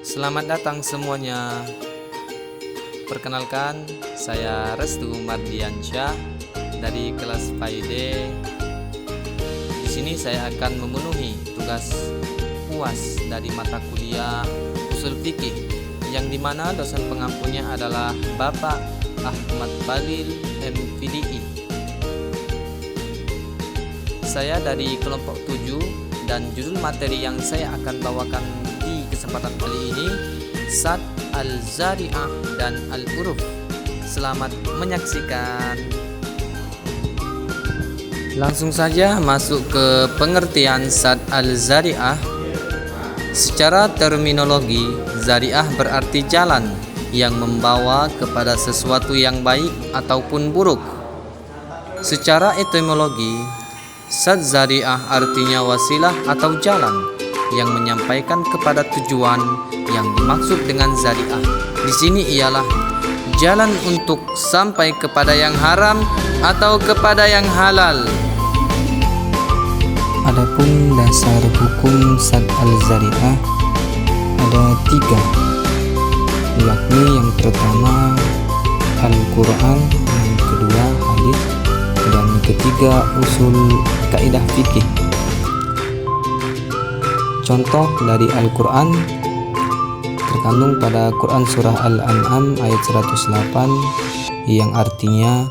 Selamat datang semuanya. Perkenalkan, saya Restu Mardiansyah dari kelas Paide. Di sini saya akan memenuhi tugas UAS dari mata kuliah Usul Fikih, yang dimana dosen pengampunya adalah Bapak Ahmad Balil MPDI. Saya dari kelompok 7 dan judul materi yang saya akan bawakan di kesempatan kali ini Sad Al-Zari'ah dan Al-Uruf. Selamat menyaksikan. Langsung saja masuk ke pengertian Sad Al-Zari'ah. Secara terminologi, zari'ah berarti jalan yang membawa kepada sesuatu yang baik ataupun buruk. Secara etimologi, Sad Zari'ah artinya wasilah atau jalan yang menyampaikan kepada tujuan yang dimaksud dengan zari'ah. Di sini ialah jalan untuk sampai kepada yang haram atau kepada yang halal. Adapun dasar hukum Sad Al-Zari'ah ada 3, yakni yang pertama Al-Quran, yang kedua hadis, dan ketiga usul kaidah fikih. Contoh dari Al-Quran terkandung pada Quran surah Al-An'am ayat 108 yang artinya,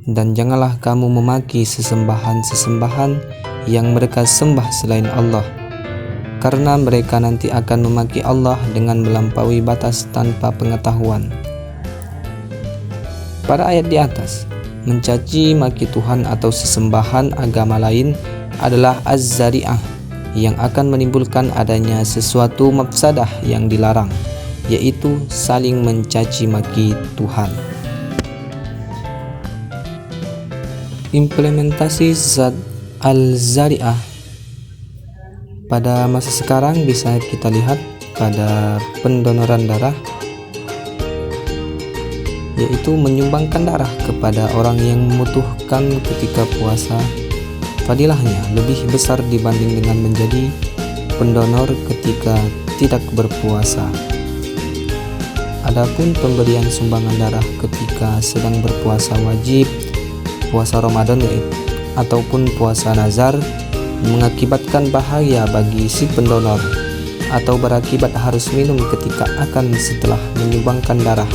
dan janganlah kamu memaki sesembahan-sesembahan yang mereka sembah selain Allah, karena mereka nanti akan memaki Allah dengan melampaui batas tanpa pengetahuan. Pada ayat di atas, mencaci maki Tuhan atau sesembahan agama lain adalah az-zari'ah yang akan menimbulkan adanya sesuatu mafsadah yang dilarang, yaitu saling mencaci maki Tuhan. Implementasi Sad Al-Zari'ah pada masa sekarang bisa kita lihat pada pendonoran darah, yaitu menyumbangkan darah kepada orang yang membutuhkan ketika puasa. Fadilahnya lebih besar dibanding dengan menjadi pendonor ketika tidak berpuasa. Adapun pemberian sumbangan darah ketika sedang berpuasa wajib, puasa Ramadan ataupun puasa nazar mengakibatkan bahaya bagi si pendonor atau berakibat harus minum ketika akan setelah menyumbangkan darah,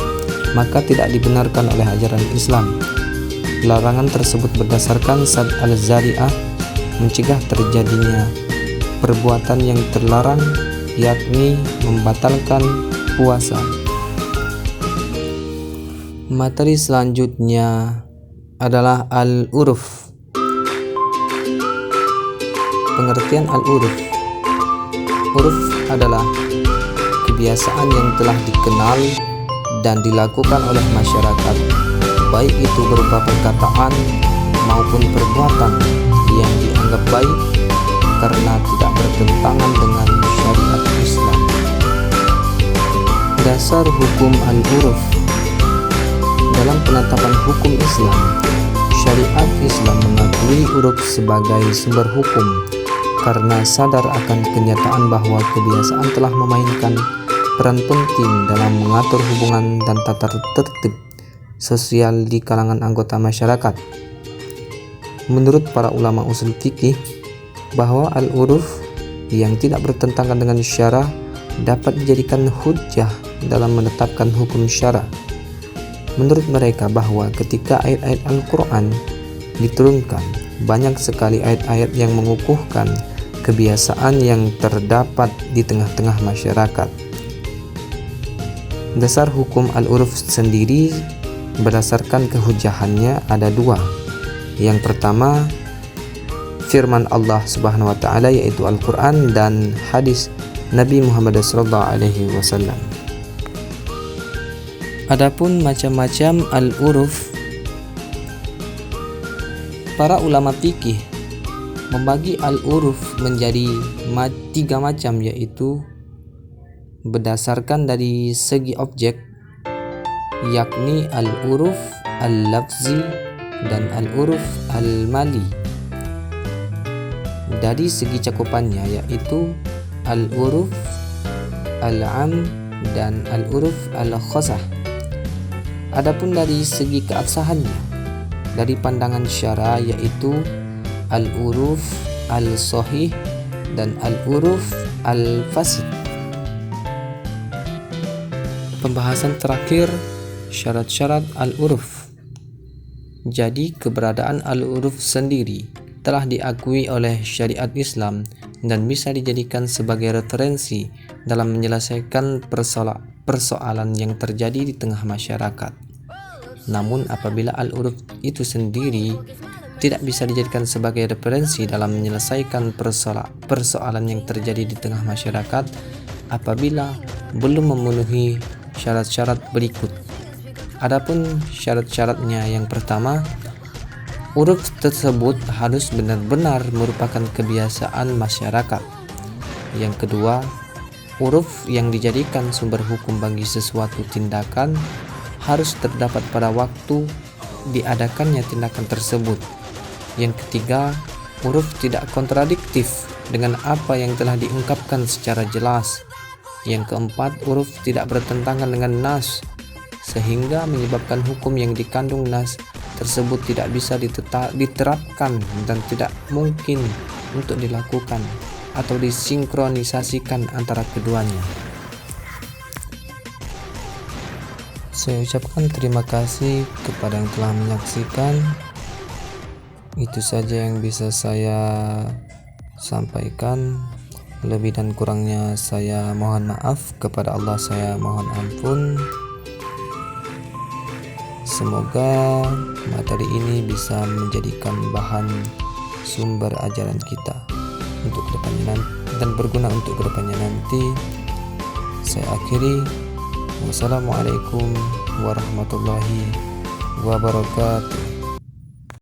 maka tidak dibenarkan oleh ajaran Islam. Larangan tersebut berdasarkan Sad Al-Zari'ah mencegah terjadinya perbuatan yang terlarang, yakni membatalkan puasa. Materi selanjutnya adalah Al-Uruf. Pengertian Al-Uruf. Uruf adalah kebiasaan yang telah dikenal dan dilakukan oleh masyarakat, baik itu berupa perkataan maupun perbuatan yang dianggap baik karena tidak bertentangan dengan syariat Islam. Dasar hukum Al-Uruf. Dalam penetapan hukum Islam, syariat Islam mengakui uruf sebagai sumber hukum karena sadar akan kenyataan bahwa kebiasaan telah memainkan peran penting dalam mengatur hubungan dan tata tertib sosial di kalangan anggota masyarakat. Menurut para ulama usul fikih, bahwa al-uruf yang tidak bertentangan dengan syara dapat dijadikan hujjah dalam menetapkan hukum syara. Menurut mereka bahwa ketika ayat-ayat Al-Quran diturunkan, banyak sekali ayat-ayat yang mengukuhkan kebiasaan yang terdapat di tengah-tengah masyarakat. Dasar hukum al-uruf sendiri berdasarkan kehujahannya ada 2. Yang pertama, firman Allah Subhanahu wa taala yaitu Al-Qur'an dan hadis Nabi Muhammad SAW. Adapun macam-macam al-uruf, para ulama fikih membagi al-uruf menjadi 3 macam, yaitu berdasarkan dari segi objek, yakni al-uruf al-lafzi dan al-uruf al-mali. Dari segi cakupannya, yaitu al-uruf al-am, dan al-uruf al-khasah. Adapun dari segi keabsahannya, dari pandangan syara yaitu al-uruf al-sahih dan al-uruf al-fasid. Pembahasan terakhir, syarat-syarat al-uruf. Jadi keberadaan al-uruf sendiri telah diakui oleh syariat Islam dan bisa dijadikan sebagai referensi dalam menyelesaikan persoalan yang terjadi di tengah masyarakat. Namun apabila al-uruf itu sendiri tidak bisa dijadikan sebagai referensi dalam menyelesaikan persoalan yang terjadi di tengah masyarakat apabila belum memenuhi syarat-syarat berikut. Adapun syarat-syaratnya, yang pertama, uruf tersebut harus benar-benar merupakan kebiasaan masyarakat. Yang kedua, uruf yang dijadikan sumber hukum bagi sesuatu tindakan harus terdapat pada waktu diadakannya tindakan tersebut. Yang ketiga, uruf tidak kontradiktif dengan apa yang telah diungkapkan secara jelas. Yang keempat, uruf tidak bertentangan dengan nas, sehingga menyebabkan hukum yang dikandung nas tersebut tidak bisa diterapkan dan tidak mungkin untuk dilakukan atau disinkronisasikan antara keduanya. Saya ucapkan terima kasih kepada yang telah menyaksikan. Itu saja yang bisa saya sampaikan. Lebih dan kurangnya saya mohon maaf, kepada Allah saya mohon ampun. Semoga materi ini bisa menjadikan bahan sumber ajaran kita untuk kedepannya dan berguna untuk kedepannya nanti. Saya akhiri. Wassalamualaikum warahmatullahi wabarakatuh.